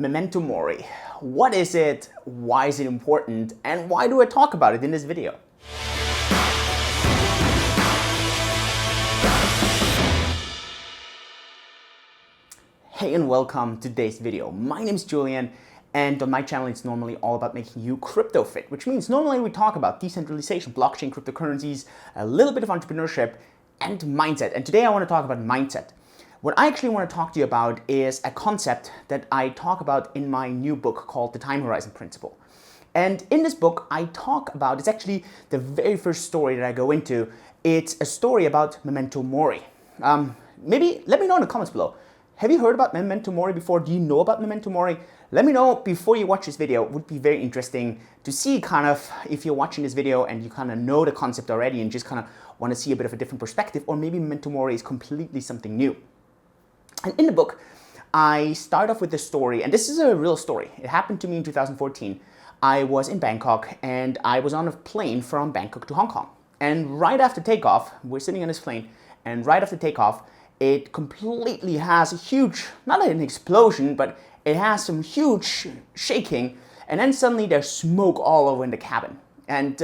Memento Mori. What is it? Why is it important? And why do I talk about it in this video? Hey and welcome to today's video. My name is Julian, and on my channel it's normally all about making you crypto fit, which means normally we talk about decentralization, blockchain, cryptocurrencies, a little bit of entrepreneurship and mindset. And today I want to talk about mindset. What I actually want to talk to you about is a concept that I talk about in my new book called The Time Horizon Principle. And in this book I talk about, it's actually the very first story that I go into. It's a story about Memento Mori. Maybe let me know in the comments below. Have you heard about Memento Mori before? Do you know about Memento Mori? Let me know before you watch this video. It would be very interesting to see kind of if you're watching this video and you kind of know the concept already and just kind of want to see a bit of a different perspective, or maybe Memento Mori is completely something new. And in the book, I start off with the story, and this is a real story. It happened to me in 2014. I was in Bangkok and I was on a plane from Bangkok to Hong Kong. And right after takeoff, we're sitting on this plane, and right after takeoff, it completely has a huge, not an explosion, but it has some huge shaking, and then suddenly there's smoke all over in the cabin. And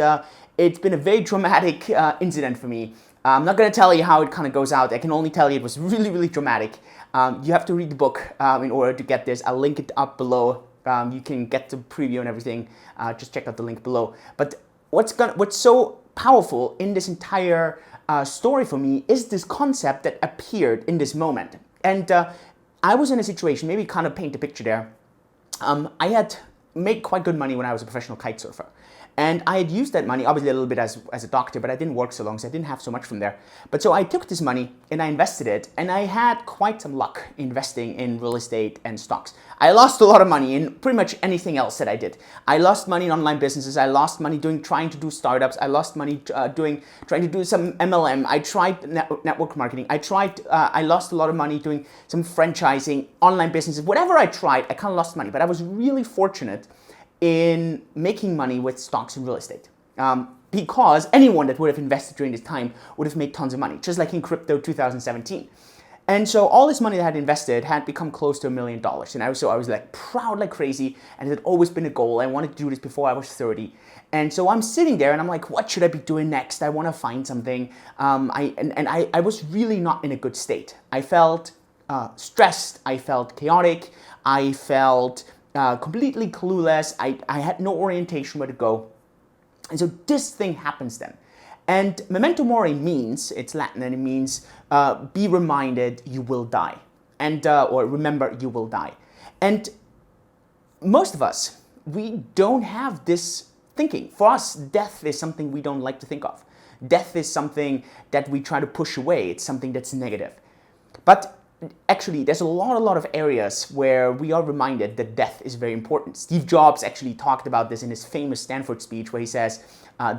it's been a very dramatic incident for me. I'm not going to tell you how it kind of goes out. I can only tell you it was really, really dramatic. You have to read the book in order to get this. I'll link it up below. You can get the preview and everything. Just check out the link below. But what's so powerful in this entire story for me is this concept that appeared in this moment. And I was in a situation, maybe kind of paint a picture there. I had made quite good money when I was a professional kite surfer. And I had used that money, obviously a little bit as a doctor, but I didn't work so long, so I didn't have so much from there. But so I took this money and I invested it, and I had quite some luck investing in real estate and stocks. I lost a lot of money in pretty much anything else that I did. I lost money in online businesses. I lost money trying to do startups. I lost money trying to do some MLM. I tried network marketing. I lost a lot of money doing some franchising, online businesses. Whatever I tried, I kind of lost money. But I was really fortunate in making money with stocks and real estate. Because anyone that would have invested during this time would have made tons of money, just like in crypto 2017. And so all this money that I had invested had become close to $1 million. And I was like proud like crazy, and it had always been a goal. I wanted to do this before I was 30. And so I'm sitting there and I'm like, what should I be doing next? I want to find something. I was really not in a good state. I felt stressed. I felt chaotic. I felt completely clueless. I had no orientation where to go. And so this thing happens then. And Memento Mori means, it's Latin, and it means be reminded you will die. And or remember you will die. And most of us, we don't have this thinking. For us, death is something we don't like to think of. Death is something that we try to push away. It's something that's negative. But actually, there's a lot of areas where we are reminded that death is very important. Steve Jobs actually talked about this in his famous Stanford speech where he says,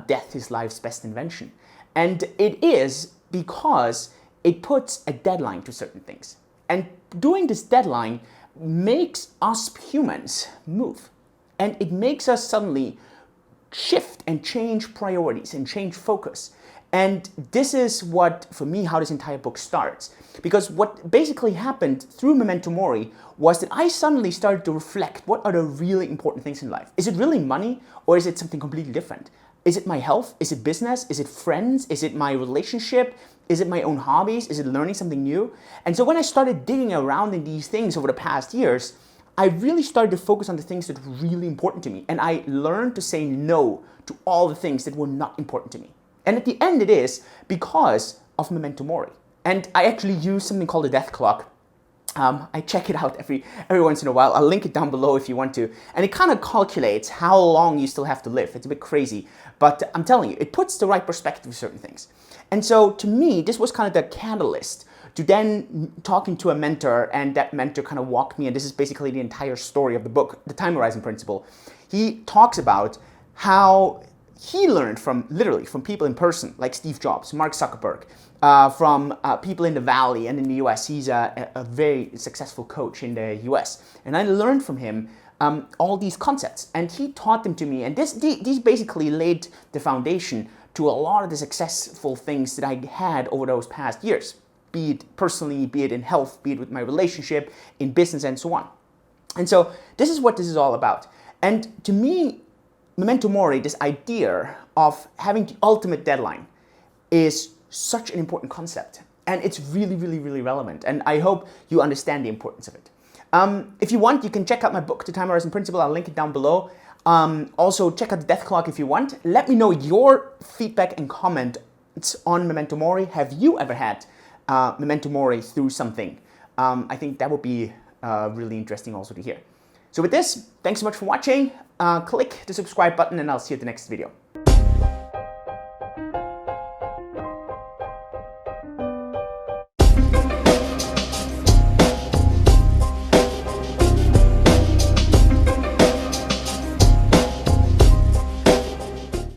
death is life's best invention. And it is because it puts a deadline to certain things. And doing this deadline makes us humans move. And it makes us suddenly shift and change priorities and change focus. And this is what, for me, how this entire book starts. Because what basically happened through Memento Mori was that I suddenly started to reflect, what are the really important things in life? Is it really money, or is it something completely different? Is it my health? Is it business? Is it friends? Is it my relationship? Is it my own hobbies? Is it learning something new? And so when I started digging around in these things over the past years, I really started to focus on the things that were really important to me. And I learned to say no to all the things that were not important to me. And at the end it is because of Memento Mori. And I actually use something called a death clock. I check it out every once in a while. I'll link it down below if you want to. And it kind of calculates how long you still have to live. It's a bit crazy, but I'm telling you, it puts the right perspective to certain things. And so to me, this was kind of the catalyst to then talking to a mentor, and that mentor kind of walked me, and this is basically the entire story of the book, The Time Horizon Principle. He talks about how he learned literally from people in person, like Steve Jobs, Mark Zuckerberg, from people in the Valley and in the US. He's a very successful coach in the US. And I learned from him all these concepts, and he taught them to me. And these basically laid the foundation to a lot of the successful things that I had over those past years, be it personally, be it in health, be it with my relationship, in business, and so on. And so this is what this is all about. And to me, Memento Mori, this idea of having the ultimate deadline, is such an important concept. And it's really, really, really relevant. And I hope you understand the importance of it. If you want, you can check out my book, The Time Horizon Principle. I'll link it down below. Also, check out the Death Clock if you want. Let me know your feedback and comment on Memento Mori. Have you ever had Memento Mori through something? I think that would be really interesting also to hear. So with this, thanks so much for watching. Click the subscribe button and I'll see you at the next video.